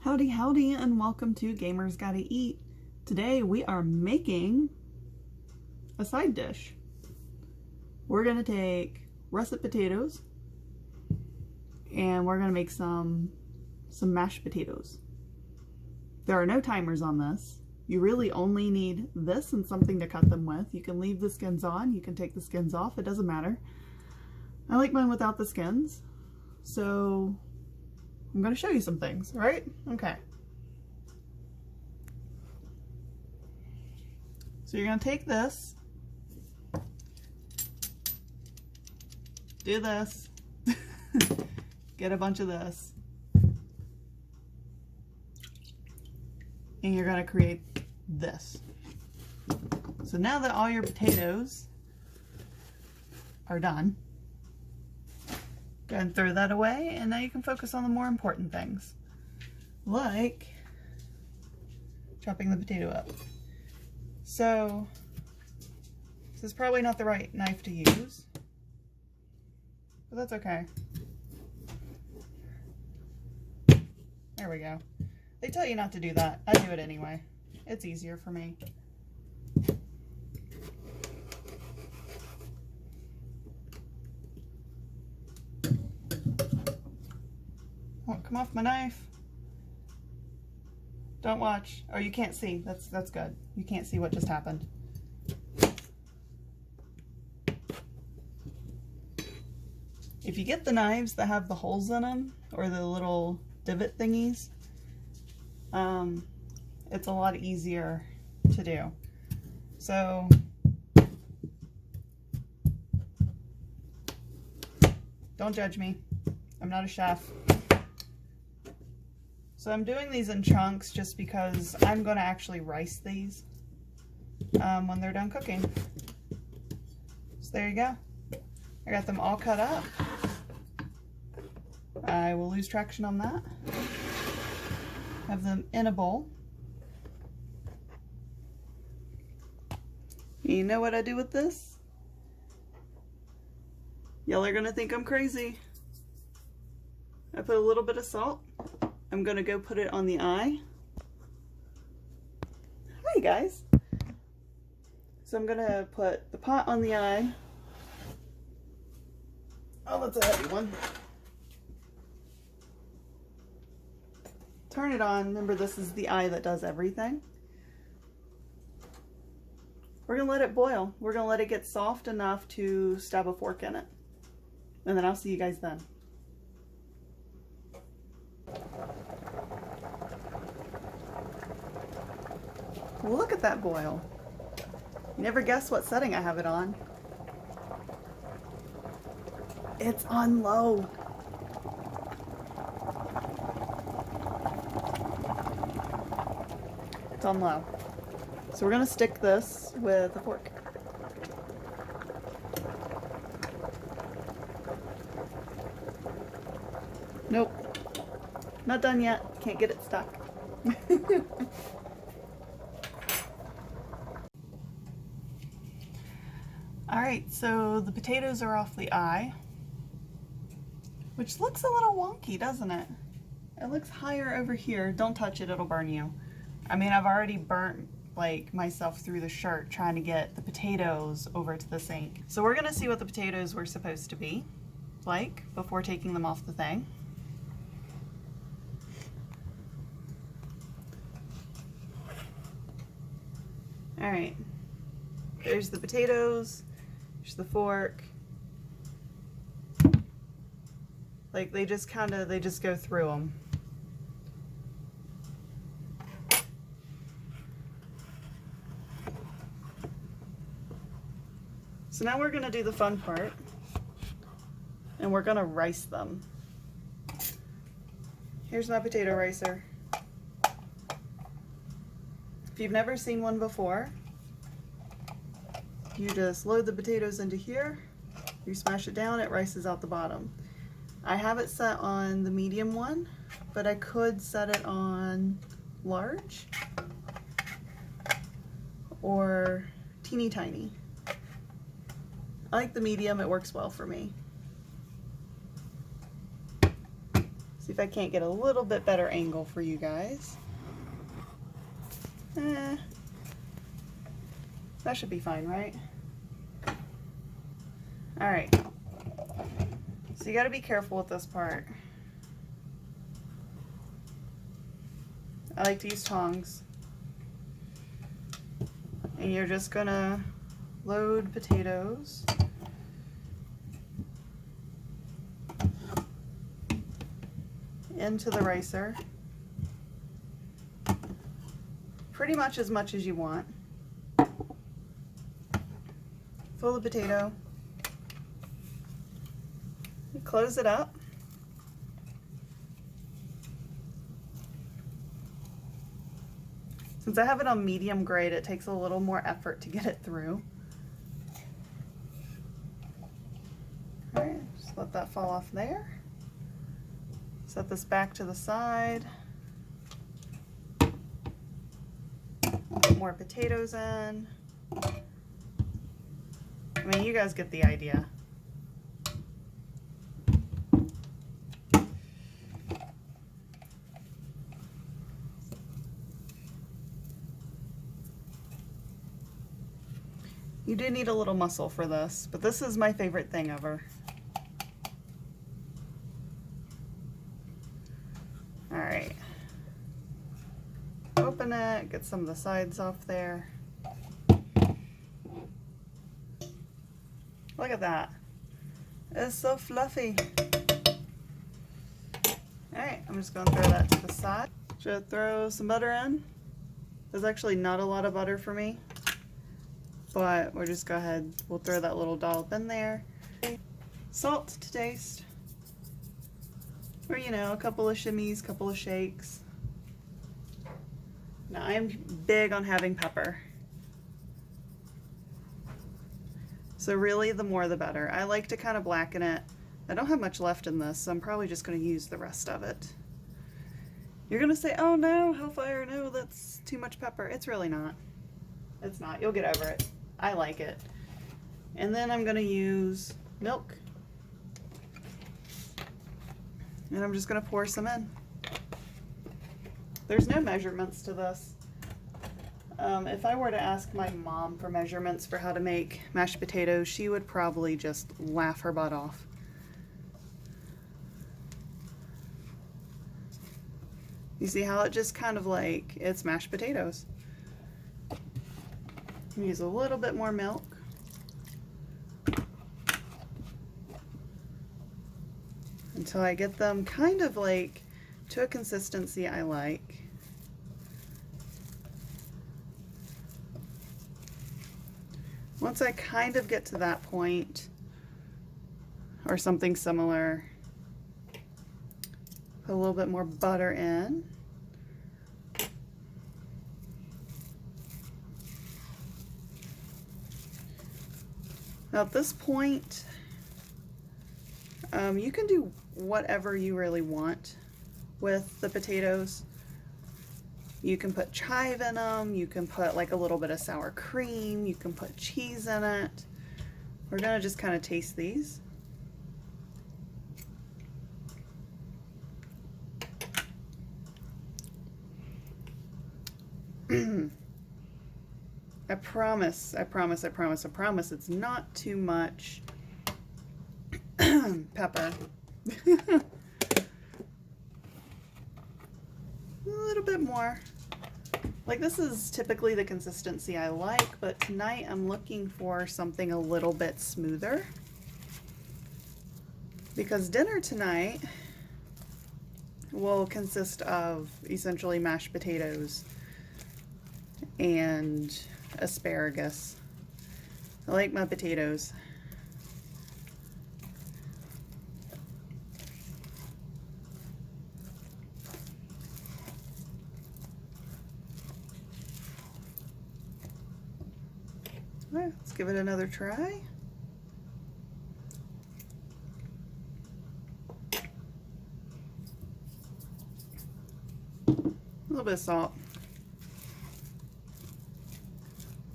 Howdy howdy and welcome to Gamers Gotta Eat. Today we are making a side dish. We're gonna take russet potatoes and we're gonna make some mashed potatoes. There are no timers on this. You really only need this and something to cut them with. You can leave the skins on, you can take the skins off, it doesn't matter. I like mine without the skins, so I'm going to show you some things, right? Okay. So you're going to take this, do this, get a bunch of this, and you're going to create this. So now that all your potatoes are done, go ahead and throw that away, and now you can focus on the more important things, like chopping the potato up. So this is probably not the right knife to use, but that's okay. There we go. They tell you not to do that. I do it anyway. It's easier for me. Won't come off my knife. Don't watch. Oh, you can't see. That's good. You can't see what just happened. If you get the knives that have the holes in them, or the little divot thingies, it's a lot easier to do. So don't judge me. I'm not a chef. So I'm doing these in chunks just because I'm going to actually rice these when they're done cooking. So there you go. I got them all cut up. I will lose traction on that. Have them in a bowl. You know what I do with this? Y'all are going to think I'm crazy. I put a little bit of salt. I'm gonna go put it on the eye. Hi guys. So I'm gonna put the pot on the eye. Oh, that's a heavy one. Turn it on. Remember, this is the eye that does everything. We're gonna let it boil. We're gonna let it get soft enough to stab a fork in it. And then I'll see you guys then. Look at that boil. You never guess what setting I have it on. It's on low. It's on low. So we're gonna stick this with a fork. Nope. Not done yet. Can't get it stuck. Alright, so the potatoes are off the eye, which looks a little wonky, doesn't it? It looks higher over here. Don't touch it, it'll burn you. I mean, I've already burnt myself through the shirt trying to get the potatoes over to the sink. So we're gonna see what the potatoes were supposed to be like before taking them off the thing. Alright, there's the potatoes. There's the fork. Like they just go through them. So now we're gonna do the fun part, and we're gonna rice them. Here's my potato ricer. If you've never seen one before, you just load the potatoes into here, you smash it down, it rices out the bottom. I have it set on the medium one, but I could set it on large or teeny tiny. I like the medium, it works well for me. So See if I can't get a little bit better angle for you guys. That should be fine, right? All right. So you got to be careful with this part. I like to use tongs. And you're just gonna load potatoes. Into the ricer. Pretty much as you want. Fill the potato. Close it up. Since I have it on medium grade, it takes a little more effort to get it through. All right, just let that fall off there. Set this back to the side. Put more potatoes in. I mean, you guys get the idea. You do need a little muscle for this, but this is my favorite thing ever. All right. Open it, get some of the sides off there. Look at that. It's so fluffy. All right, I'm just gonna throw that to the side. Should throw some butter in. There's actually not a lot of butter for me, but we'll just go ahead, we'll throw that little dollop in there. Salt to taste. Or, you know, a couple of shimmies, couple of shakes. Now, I am big on having pepper. So really, the more the better. I like to kind of blacken it. I don't have much left in this, so I'm probably just going to use the rest of it. You're going to say, oh no, Hellfire, no, that's too much pepper. It's really not. It's not. You'll get over it. I like it. And then I'm going to use milk. And I'm just going to pour some in. There's no measurements to this. If I were to ask my mom for measurements for how to make mashed potatoes, she would probably just laugh her butt off. You see how it just kind of like, it's mashed potatoes. Use a little bit more milk. Until I get them kind of like to a consistency I like. Once I kind of get to that point, or something similar, put a little bit more butter in. Now at this point, you can do whatever you really want with the potatoes. You can put chive in them, you can put like a little bit of sour cream, you can put cheese in it. We're gonna just kind of taste these. I promise it's not too much pepper. A little bit more. Like, this is typically the consistency I like, but tonight I'm looking for something a little bit smoother. Because dinner tonight will consist of essentially mashed potatoes and asparagus. I like my potatoes. All right, let's give it another try. A little bit of salt.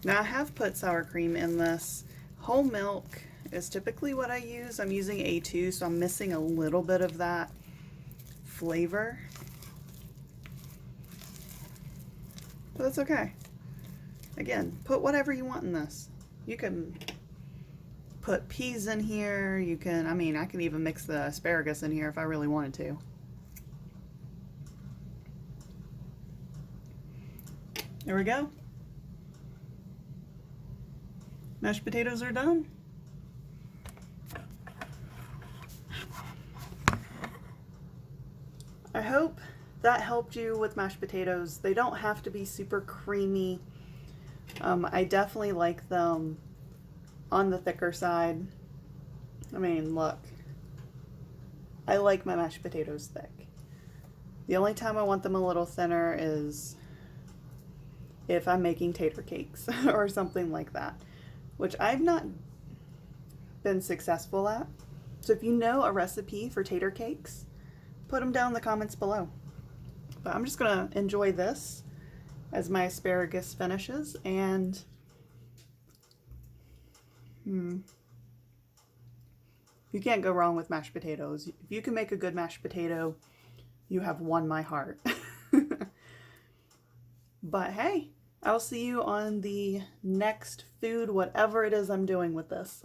Now I have put sour cream in this. Whole milk is typically what I use. I'm using A2, so I'm missing a little bit of that flavor. But that's okay. Again, put whatever you want in this. You can put peas in here. You can, I mean, I can even mix the asparagus in here if I really wanted to. There we go. Mashed potatoes are done. I hope that helped you with mashed potatoes. They don't have to be super creamy. I definitely like them on the thicker side. I mean, look. I like my mashed potatoes thick. The only time I want them a little thinner is if I'm making tater cakes or something like that, which I've not been successful at. So if you know a recipe for tater cakes, put them down in the comments below. But I'm just gonna enjoy this as my asparagus finishes, and you can't go wrong with mashed potatoes. If you can make a good mashed potato, you have won my heart. But hey, I'll see you on the next food, whatever it is I'm doing with this.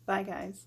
Bye, guys.